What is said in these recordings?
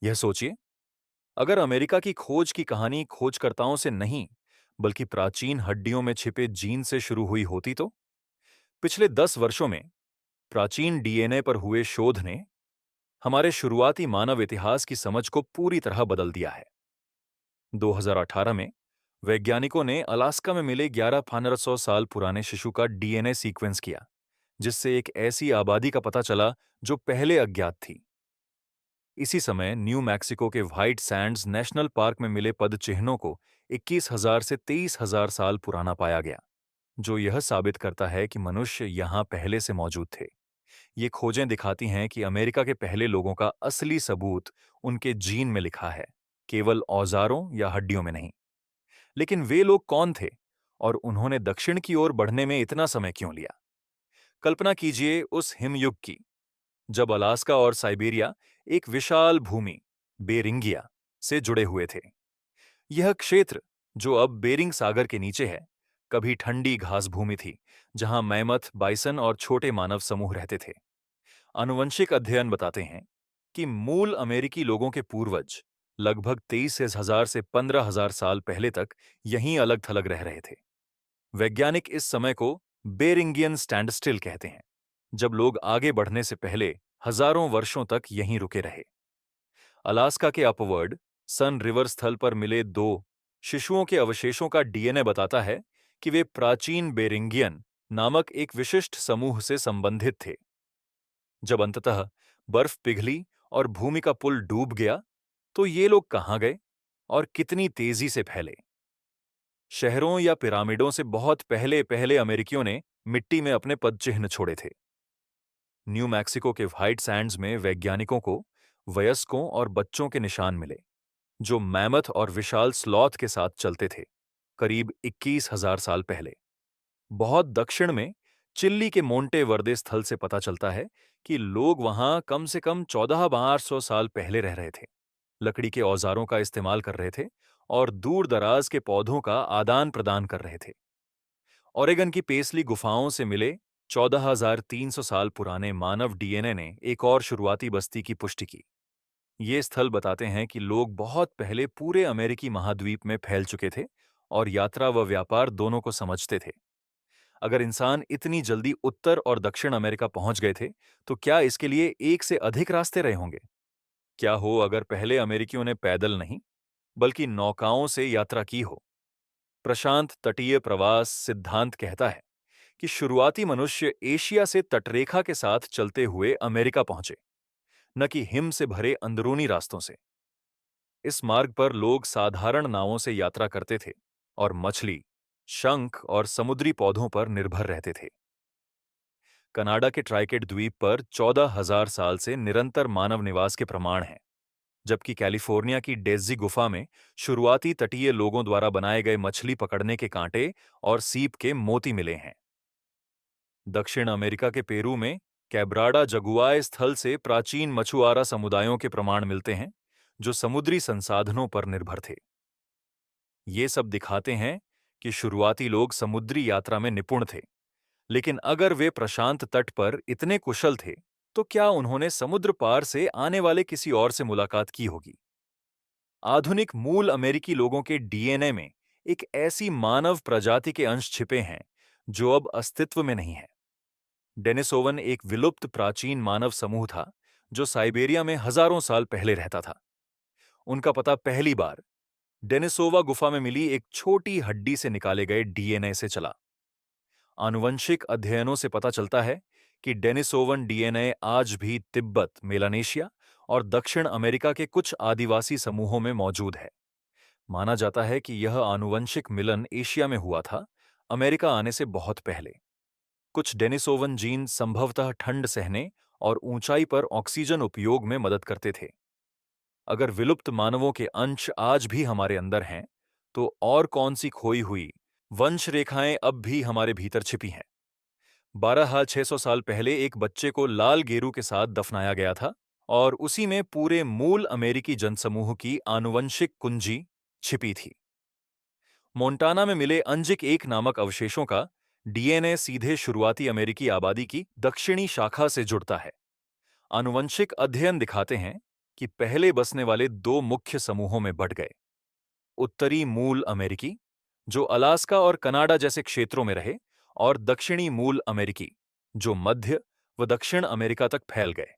यह सोचिए, अगर अमेरिका की खोज की कहानी खोजकर्ताओं से नहीं, बल्कि प्राचीन हड्डियों में छिपे जीन से शुरू हुई होती तो? पिछले 10 वर्षों में प्राचीन डीएनए पर हुए शोध ने हमारे शुरुआती मानव इतिहास की समझ को पूरी तरह बदल दिया है। 2018 में वैज्ञानिकों ने अलास्का में मिले 11,500 साल पुराने शिशु का डीएनए सीक्वेंस किया, जिससे एक ऐसी आबादी का पता चला जो पहले अज्ञात थी। इसी समय न्यू मैक्सिको के व्हाइट सैंड्स नेशनल पार्क में मिले पदचिह्नों को 21,000 से 23,000 साल पुराना पाया गया, जो यह साबित करता है कि मनुष्य यहाँ पहले से मौजूद थे। ये खोजें दिखाती हैं कि अमेरिका के पहले लोगों का असली सबूत उनके जीन में लिखा है, केवल औजारों या हड्डियों में नहीं। लेकिन वे लोग कौन थे और उन्होंने दक्षिण की ओर बढ़ने में इतना समय क्यों लिया? कल्पना कीजिए उस हिमयुग की, जब अलास्का और साइबेरिया एक विशाल भूमि, बेरिंगिया, से जुड़े हुए थे। यह क्षेत्र, जो अब बेरिंग सागर के नीचे है, कभी ठंडी घास भूमि थी, जहां मैमथ, बाइसन और छोटे मानव समूह रहते थे। आनुवंशिक अध्ययन बताते हैं कि मूल अमेरिकी लोगों के पूर्वज लगभग 23,000 से 15,000 साल पहले तक यहीं अलग-थलग रह रहे थे। वैज्ञानिक इस समय को बेरिंगियन स्टैंडस्टिल कहते हैं, जब लोग आगे बढ़ने से पहले हजारों वर्षों तक यहीं रुके रहे। अलास्का के अपवर्ड सन रिवर स्थल पर मिले 2 शिशुओं के अवशेषों का डीएनए बताता है कि वे प्राचीन बेरिंगियन नामक एक विशिष्ट समूह से संबंधित थे। जब अंततः बर्फ पिघली और भूमि का पुल डूब गया, तो ये लोग कहां गए और कितनी तेजी से फैले? शहरों या पिरामिडों से बहुत पहले पहले अमेरिकियों ने मिट्टी में अपने पदचिह्न छोड़े थे। न्यू मैक्सिको के व्हाइट सैंड्स में वैज्ञानिकों को वयस्कों और बच्चों के निशान मिले, जो मैमथ और विशाल स्लॉथ के साथ चलते थे, करीब 21,000 साल पहले। बहुत दक्षिण में चिल्ली के मोंटे वर्दे स्थल से पता चलता है कि लोग वहां कम से कम 14,500 साल पहले रह रहे थे, लकड़ी के औजारों का इस्तेमाल कर रहे थे और दूर दराज के पौधों का आदान प्रदान कर रहे थे। ओरेगन की पेसली गुफाओं से मिले 14,300 साल पुराने मानव डीएनए ने एक और शुरुआती बस्ती की पुष्टि की। ये स्थल बताते हैं कि लोग बहुत पहले पूरे अमेरिकी महाद्वीप में फैल चुके थे और यात्रा व व्यापार दोनों को समझते थे। अगर इंसान इतनी जल्दी उत्तर और दक्षिण अमेरिका पहुंच गए थे, तो क्या इसके लिए एक से अधिक रास्ते रहे होंगे? क्या हो अगर पहले अमेरिकियों ने पैदल नहीं, बल्कि नौकाओं से यात्रा की हो? प्रशांत तटीय प्रवास सिद्धांत कहता है कि शुरुआती मनुष्य एशिया से तटरेखा के साथ चलते हुए अमेरिका पहुंचे, न कि हिम से भरे अंदरूनी रास्तों से। इस मार्ग पर लोग साधारण नावों से यात्रा करते थे और मछली, शंख और समुद्री पौधों पर निर्भर रहते थे। कनाडा के ट्राइकेट द्वीप पर 14,000 साल से निरंतर मानव निवास के प्रमाण हैं, जबकि कैलिफोर्निया की डेज़ी गुफा में शुरुआती तटीय लोगों द्वारा बनाए गए मछली पकड़ने के कांटे और सीप के मोती मिले हैं। दक्षिण अमेरिका के पेरू में कैब्राडा जगुआय स्थल से प्राचीन मछुआरा समुदायों के प्रमाण मिलते हैं, जो समुद्री संसाधनों पर निर्भर थे। ये सब दिखाते हैं कि शुरुआती लोग समुद्री यात्रा में निपुण थे, लेकिन अगर वे प्रशांत तट पर इतने कुशल थे, तो क्या उन्होंने समुद्र पार से आने वाले किसी और से मुलाकात की होगी? आधुनिक मूल अमेरिकी लोगों के डीएनए में एक ऐसी मानव प्रजाति के अंश छिपे हैं जो अब अस्तित्व में नहीं है। डेनिसोवन एक विलुप्त प्राचीन मानव समूह था, जो साइबेरिया में हजारों साल पहले रहता था। उनका पता पहली बार डेनिसोवा गुफा में मिली एक छोटी हड्डी से निकाले गए डीएनए से चला। आनुवंशिक अध्ययनों से पता चलता है कि डेनिसोवन डीएनए आज भी तिब्बत, मेलानेशिया और दक्षिण अमेरिका के कुछ आदिवासी समूहों में मौजूद है। माना जाता है कि यह आनुवंशिक मिलन एशिया में हुआ था, अमेरिका आने से बहुत पहले। कुछ डेनिसोवन जीन संभवतः ठंड सहने और ऊंचाई पर ऑक्सीजन उपयोग में मदद करते थे। अगर विलुप्त मानवों के अंश आज भी हमारे अंदर हैं, तो और कौन सी खोई हुई वंश रेखाएं अब भी हमारे भीतर छिपी हैं? 12,600 साल पहले एक बच्चे को लाल गेरू के साथ दफनाया गया था और उसी में पूरे मूल अमेरिकी जनसमूह की आनुवंशिक कुंजी छिपी थी। मोंटाना में मिले अंजिक एक नामक अवशेषों का डीएनए सीधे शुरुआती अमेरिकी आबादी की दक्षिणी शाखा से जुड़ता है। आनुवंशिक अध्ययन दिखाते हैं कि पहले बसने वाले दो मुख्य समूहों में बंट गए। उत्तरी मूल अमेरिकी, जो अलास्का और कनाडा जैसे क्षेत्रों में रहे, और दक्षिणी मूल अमेरिकी, जो मध्य व दक्षिण अमेरिका तक फैल गए।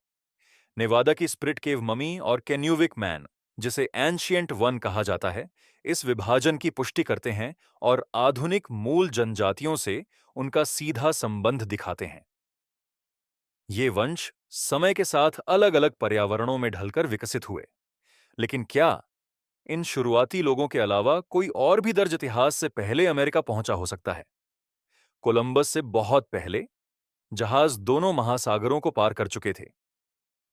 नेवादा की स्प्रिट केव ममी और केन्यूविक मैन, जिसे एंशियंट वन कहा जाता है, इस विभाजन की पुष्टि करते हैं और आधुनिक मूल जनजातियों से उनका सीधा संबंध दिखाते हैं। ये वंश समय के साथ अलग-अलग पर्यावरणों में ढलकर विकसित हुए। लेकिन क्या इन शुरुआती लोगों के अलावा कोई और भी दर्ज इतिहास से पहले अमेरिका पहुंचा हो सकता है? कोलंबस से बहुत पहले जहाज दोनों महासागरों को पार कर चुके थे।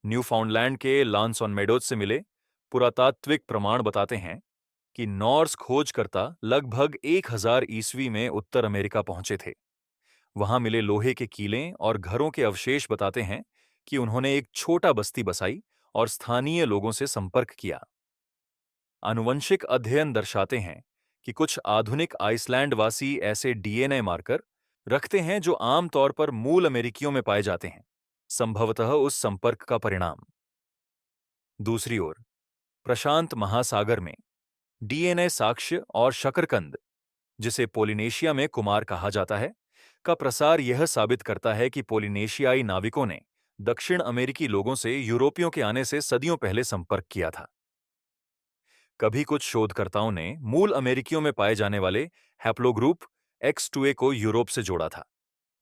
न्यूफाउंडलैंड के लांस ऑन मेडोज से मिले पुरातात्विक प्रमाण बताते हैं कि नॉर्स खोजकर्ता लगभग 1000 ईस्वी में उत्तर अमेरिका पहुंचे थे। वहां मिले लोहे के कीलें और घरों के अवशेष बताते हैं कि उन्होंने एक छोटा बस्ती बसाई और स्थानीय लोगों से संपर्क किया। आनुवंशिक अध्ययन दर्शाते हैं कि कुछ आधुनिक आइसलैंडवासी ऐसे डीएनए मार्कर रखते हैं जो आमतौर पर मूल अमेरिकियों में पाए जाते हैं, संभवतः उस संपर्क का परिणाम। दूसरी ओर, प्रशांत महासागर में डीएनए साक्ष्य और शकरकंद, जिसे पोलिनेशिया में कुमार कहा जाता है, का प्रसार यह साबित करता है कि पोलिनेशियाई नाविकों ने दक्षिण अमेरिकी लोगों से यूरोपियों के आने से सदियों पहले संपर्क किया था। कभी कुछ शोधकर्ताओं ने मूल अमेरिकियों में पाए जाने वाले हैप्लोग्रुप X2A को यूरोप से जोड़ा था,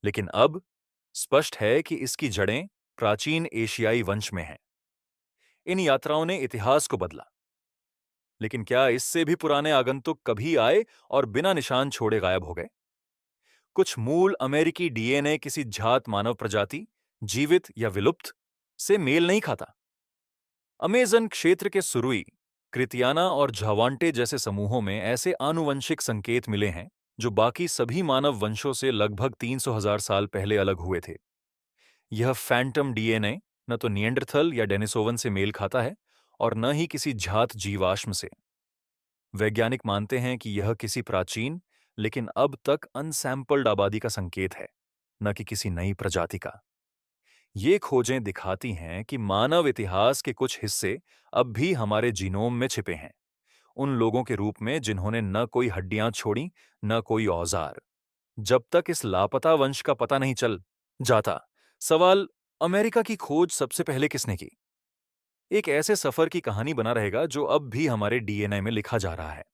लेकिन अब स्पष्ट है कि इसकी जड़ें प्राचीन एशियाई वंश में हैं। इन यात्राओं ने इतिहास को बदला, लेकिन क्या इससे भी पुराने आगंतुक कभी आए और बिना निशान छोड़े गायब हो गए? कुछ मूल अमेरिकी डीएनए किसी झात मानव प्रजाति, जीवित या विलुप्त, से मेल नहीं खाता। अमेज़न क्षेत्र के सुरुई, क्रितियाना और झावांटे जैसे समूहों में ऐसे आनुवंशिक संकेत मिले हैं जो बाकी सभी मानव वंशों से लगभग 300,000 साल पहले अलग हुए थे। यह फैंटम डीएनए न तो निएंडरथल या डेनिसोवन से मेल खाता है और न ही किसी झात जीवाश्म से। वैज्ञानिक मानते हैं कि यह किसी प्राचीन लेकिन अब तक अनसैंपल्ड आबादी का संकेत है, न कि किसी नई प्रजाति का। ये खोजें दिखाती हैं कि मानव इतिहास के कुछ हिस्से अब भी हमारे जीनोम में छिपे हैं, उन लोगों के रूप में जिन्होंने न कोई हड्डियां छोड़ी, न कोई औजार। जब तक इस लापता वंश का पता नहीं चल जाता, सवाल अमेरिका की खोज सबसे पहले किसने की, एक ऐसे सफर की कहानी बना रहेगा जो अब भी हमारे डीएनए में लिखा जा रहा है।